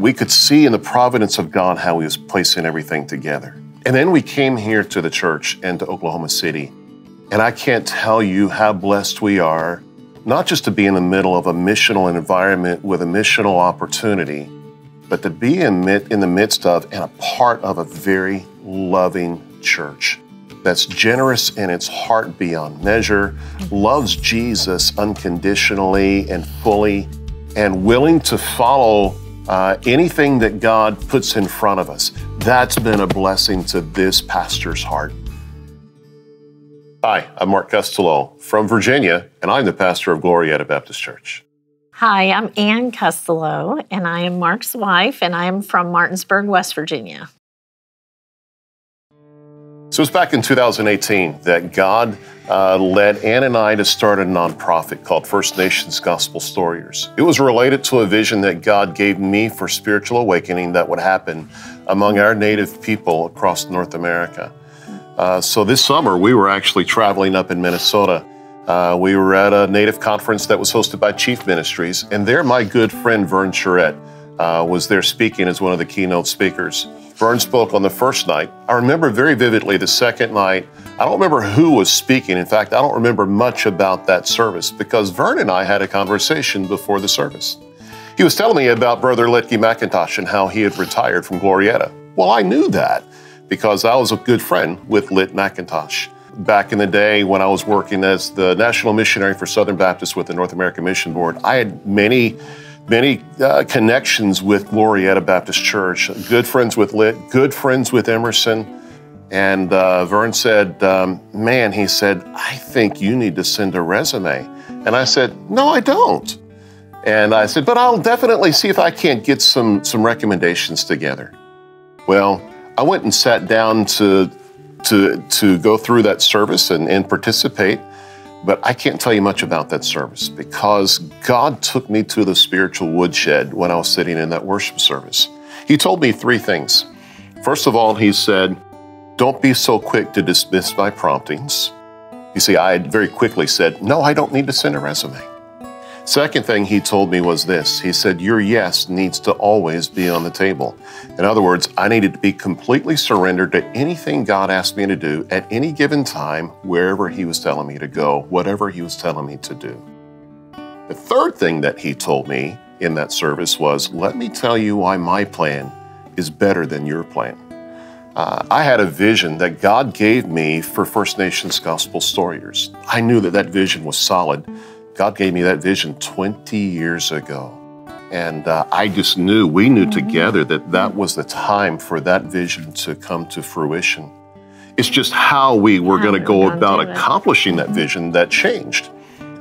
we could see in the providence of God how He was placing everything together. And then we came here to the church and to Oklahoma City. And I can't tell you how blessed we are, not just to be in the middle of a missional environment with a missional opportunity, but to be in the midst of and a part of a very loving church that's generous in its heart beyond measure, loves Jesus unconditionally and fully, and willing to follow anything that God puts in front of us. That's been a blessing to this pastor's heart. Hi, I'm Mark Costello from Virginia, and I'm the pastor of Glorieta Baptist Church. Hi, I'm Ann Costello, and I am Mark's wife, and I am from Martinsburg, West Virginia. So it's back in 2018 that God led Ann and I to start a nonprofit called First Nations Gospel Storyers. It was related to a vision that God gave me for spiritual awakening that would happen among our Native people across North America. So this summer, we were actually traveling up in Minnesota. We were at a Native conference that was hosted by Chief Ministries, and there my good friend Vern Charette was there speaking as one of the keynote speakers. Vern spoke on the first night. I remember very vividly the second night. I don't remember who was speaking. In fact, I don't remember much about that service because Vern and I had a conversation before the service. He was telling me about Brother Letke McIntosh and how he had retired from Glorieta. Well, I knew that because I was a good friend with Lit McIntosh. Back in the day when I was working as the National Missionary for Southern Baptists with the North American Mission Board, I had many connections with Glorieta Baptist Church, good friends with Lit, good friends with Emerson. And Vern said, man, he said, I think you need to send a resume. And I said, no, I don't. And I said, but I'll definitely see if I can't get some recommendations together. Well, I went and sat down to go through that service and participate. But I can't tell you much about that service because God took me to the spiritual woodshed when I was sitting in that worship service. He told me three things. First of all, he said, don't be so quick to dismiss my promptings. You see, I had very quickly said, no, I don't need to send a resume. Second thing he told me was this. He said, your yes needs to always be on the table. In other words, I needed to be completely surrendered to anything God asked me to do at any given time, wherever He was telling me to go, whatever He was telling me to do. The third thing that he told me in that service was, let me tell you why my plan is better than your plan. I had a vision that God gave me for First Nations Gospel Storyers. I knew that vision was solid. God gave me that vision 20 years ago. And I just knew, we knew together that was the time for that vision to come to fruition. It's just how we were going to go about accomplishing that vision that changed.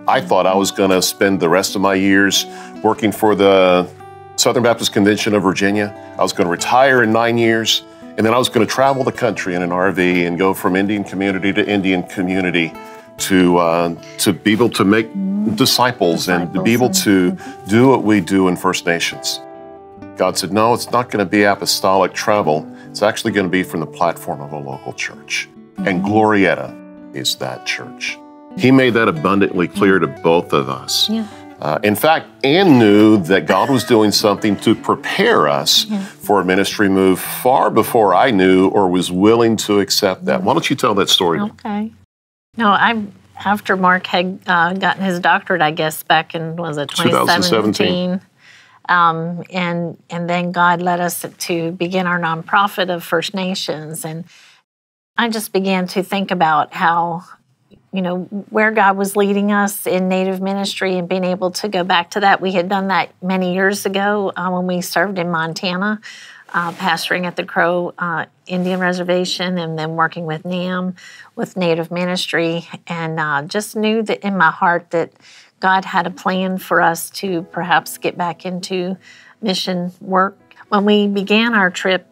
I thought I was going to spend the rest of my years working for the Southern Baptist Convention of Virginia. I was going to retire in 9 years, and then I was going to travel the country in an RV and go from Indian community to Indian community to be able to make disciples and to be able to do what we do in First Nations. God said, no, it's not going to be apostolic travel. It's actually going to be from the platform of a local church. And Glorieta is that church. He made that abundantly clear to both of us. In fact, Ann knew that God was doing something to prepare us for a ministry move far before I knew or was willing to accept that. Why don't you tell that story? Okay. No, after Mark had gotten his doctorate, I guess, back in, 2017. And then God led us to begin our nonprofit of First Nations. And I just began to think about how, where God was leading us in Native ministry and being able to go back to that. We had done that many years ago when we served in Montana, pastoring at the Crow Indian Reservation and then working with NAM with Native ministry, and just knew that in my heart that God had a plan for us to perhaps get back into mission work. When we began our trip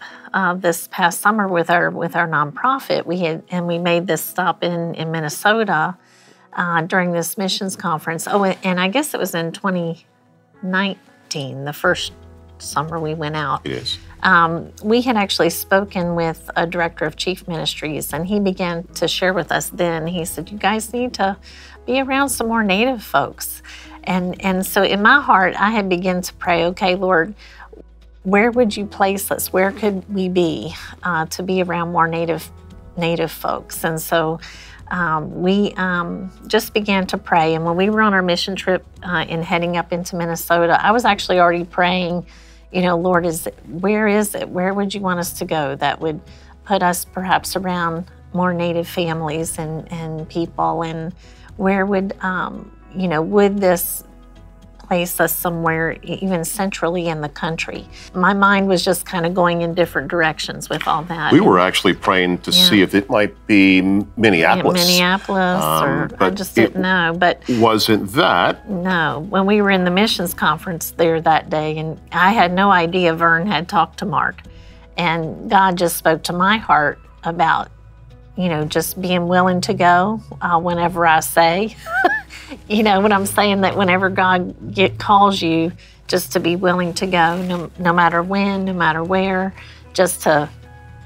this past summer with our nonprofit, we made this stop in Minnesota during this missions conference. Oh, and I guess it was in 2019, the first summer we went out. It is. We had actually spoken with a director of Chief Ministries, and he began to share with us then. He said, you guys need to be around some more Native folks. And so in my heart, I had begun to pray, okay, Lord, where would you place us? Where could we be to be around more native folks? And so we just began to pray. And when we were on our mission trip and heading up into Minnesota, I was actually already praying, Lord, where is it? Where would you want us to go that would put us perhaps around more native families and people? And where would, would this place us somewhere even centrally in the country? My mind was just kind of going in different directions with all that. We were actually praying to see if it might be Minneapolis. Or I just didn't know. But wasn't that? No. When we were in the missions conference there that day, and I had no idea Vern had talked to Mark, and God just spoke to my heart about, just being willing to go whenever I say. You know what I'm saying? That whenever God calls you, just to be willing to go, no matter when, no matter where, just to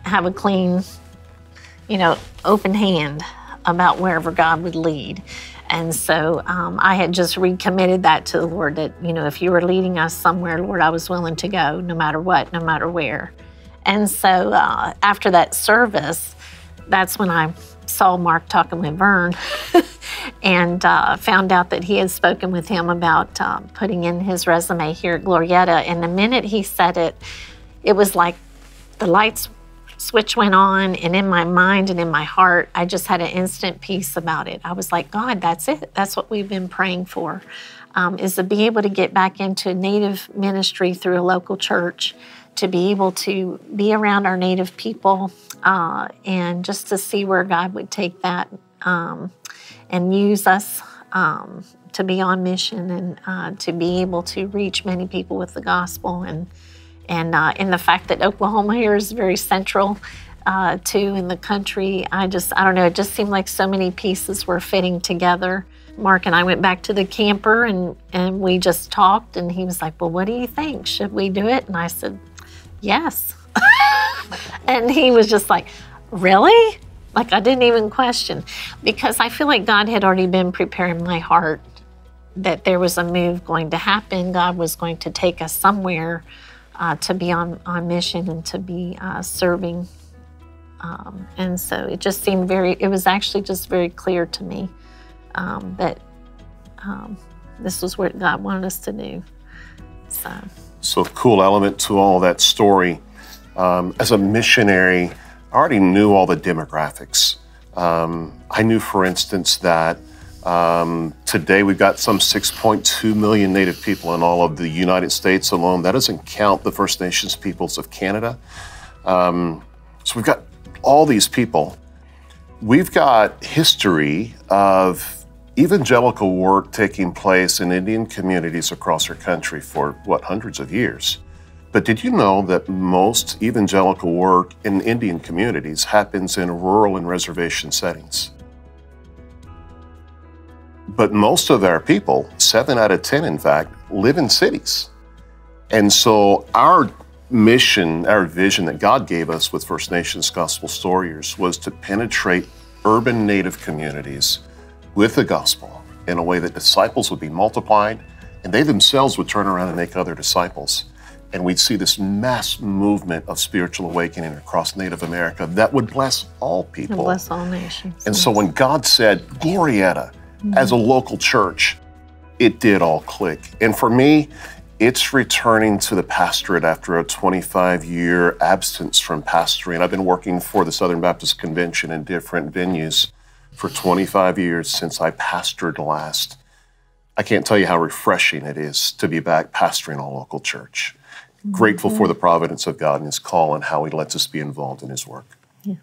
have a clean, open hand about wherever God would lead. And so I had just recommitted that to the Lord that, if you were leading us somewhere, Lord, I was willing to go no matter what, no matter where. And so after that service, that's when I saw Mark talking with Vern and found out that he had spoken with him about putting in his resume here at Glorieta. And the minute he said it, it was like the lights switch went on, and in my mind and in my heart, I just had an instant peace about it. I was like, God, that's it. That's what we've been praying for, is to be able to get back into Native ministry through a local church, to be able to be around our Native people, and just to see where God would take that and use us to be on mission and to be able to reach many people with the gospel. And the fact that Oklahoma here is very central too in the country, I don't know, it just seemed like so many pieces were fitting together. Mark and I went back to the camper and we just talked, and he was like, well, what do you think? Should we do it? And I said, yes. And he was just like, really? Like, I didn't even question, because I feel like God had already been preparing my heart that there was a move going to happen. God was going to take us somewhere to be on mission and to be serving. And so it just seemed it was actually just very clear to me that this was what God wanted us to do. So a cool element to all that story. As a missionary, I already knew all the demographics. I knew, for instance, that today we've got some 6.2 million Native people in all of the United States alone. That doesn't count the First Nations peoples of Canada. So we've got all these people. We've got history of evangelical work taking place in Indian communities across our country for, hundreds of years. But did you know that most evangelical work in Indian communities happens in rural and reservation settings? But most of our people, 7 out of 10 in fact, live in cities. And so our mission, our vision that God gave us with First Nations Gospel Storyers was to penetrate urban Native communities with the gospel in a way that disciples would be multiplied and they themselves would turn around and make other disciples. And we'd see this mass movement of spiritual awakening across Native America that would bless all people. And bless all nations. And so when God said, Glorieta, as a local church, it did all click. And for me, it's returning to the pastorate after a 25-year absence from pastoring. I've been working for the Southern Baptist Convention in different venues for 25 years since I pastored last. I can't tell you how refreshing it is to be back pastoring a local church. Grateful for the providence of God and His call and how He lets us be involved in His work. Yeah.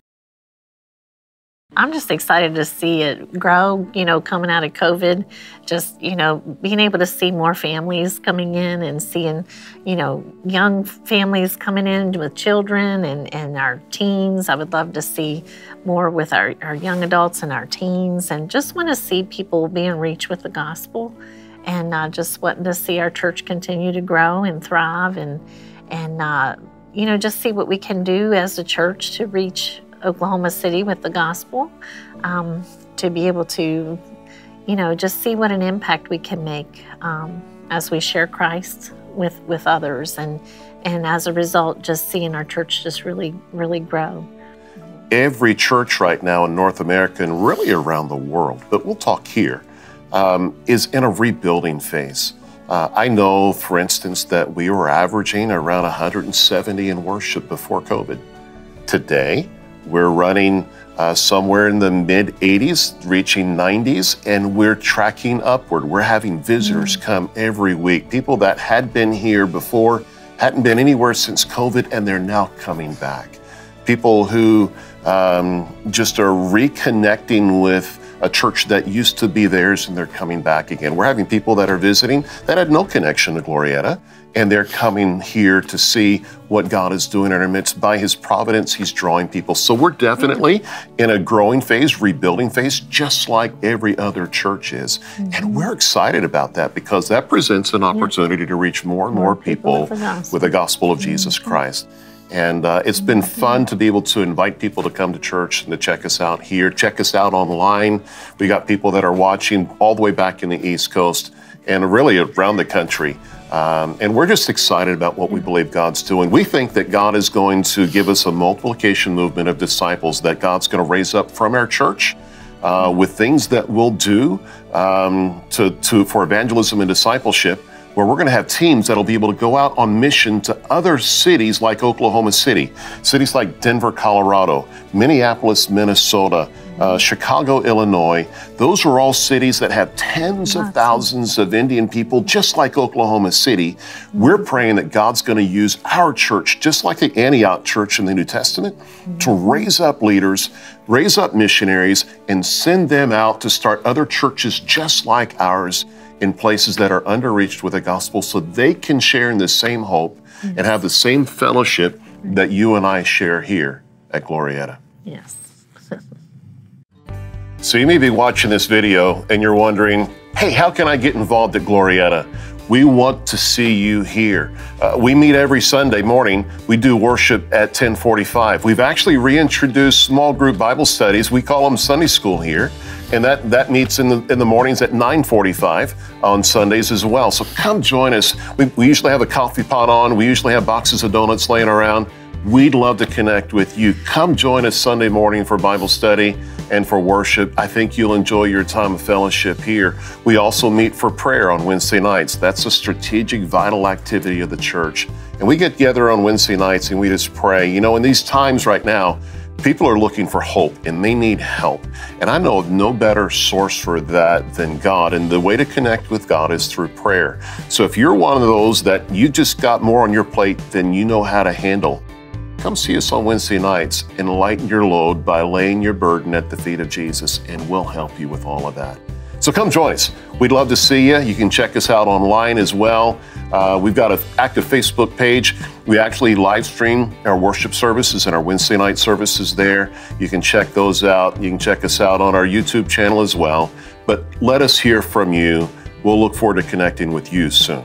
I'm just excited to see it grow, coming out of COVID, just, being able to see more families coming in and seeing, young families coming in with children and our teens. I would love to see more with our young adults and our teens, and just want to see people being reached with the gospel. And just wanting to see our church continue to grow and thrive and just see what we can do as a church to reach Oklahoma City with the gospel, to be able to, just see what an impact we can make as we share Christ with others, and as a result, just seeing our church just really grow. Every church right now in North America and really around the world, but we'll talk here, is in a rebuilding phase. I know, for instance, that we were averaging around 170 in worship before COVID. Today, we're running somewhere in the mid-80s, reaching 90s, and we're tracking upward. We're having visitors come every week, people that had been here before, hadn't been anywhere since COVID, and they're now coming back. People who just are reconnecting with a church that used to be theirs, and they're coming back again. We're having people that are visiting that had no connection to Glorieta, and they're coming here to see what God is doing in our midst. By His providence, He's drawing people. So we're definitely in a growing phase, rebuilding phase, just like every other church is. And we're excited about that because that presents an opportunity to reach more and more people with the gospel of Jesus Christ. And it's been fun to be able to invite people to come to church and to check us out here, check us out online. We got people that are watching all the way back in the East Coast and really around the country. And we're just excited about what we believe God's doing. We think that God is going to give us a multiplication movement of disciples that God's going to raise up from our church with things that we'll do for evangelism and discipleship, where we're going to have teams that'll be able to go out on mission to other cities like Oklahoma City, cities like Denver, Colorado, Minneapolis, Minnesota, Chicago, Illinois. Those are all cities that have tens of thousands of Indian people, just like Oklahoma City. We're praying that God's going to use our church, just like the Antioch church in the New Testament, to raise up leaders, raise up missionaries, and send them out to start other churches just like ours in places that are underreached with the gospel, so they can share in the same hope and have the same fellowship that you and I share here at Glorieta. Yes. So you may be watching this video and you're wondering, hey, how can I get involved at Glorieta? We want to see you here. We meet every Sunday morning. We do worship at 10:45. We've actually reintroduced small group Bible studies. We call them Sunday school here. And that meets in the mornings at 9:45 on Sundays as well. So come join us. We usually have a coffee pot on. We usually have boxes of donuts laying around. We'd love to connect with you. Come join us Sunday morning for Bible study and for worship. I think you'll enjoy your time of fellowship here. We also meet for prayer on Wednesday nights. That's a strategic, vital activity of the church. And we get together on Wednesday nights and we just pray. You know, in these times right now, people are looking for hope and they need help. And I know of no better source for that than God. And the way to connect with God is through prayer. So if you're one of those that you just got more on your plate than you know how to handle, come see us on Wednesday nights and lighten your load by laying your burden at the feet of Jesus, and we'll help you with all of that. So come join us. We'd love to see you. You can check us out online as well. We've got an active Facebook page. We actually live stream our worship services and our Wednesday night services there. You can check those out. You can check us out on our YouTube channel as well. But let us hear from you. We'll look forward to connecting with you soon.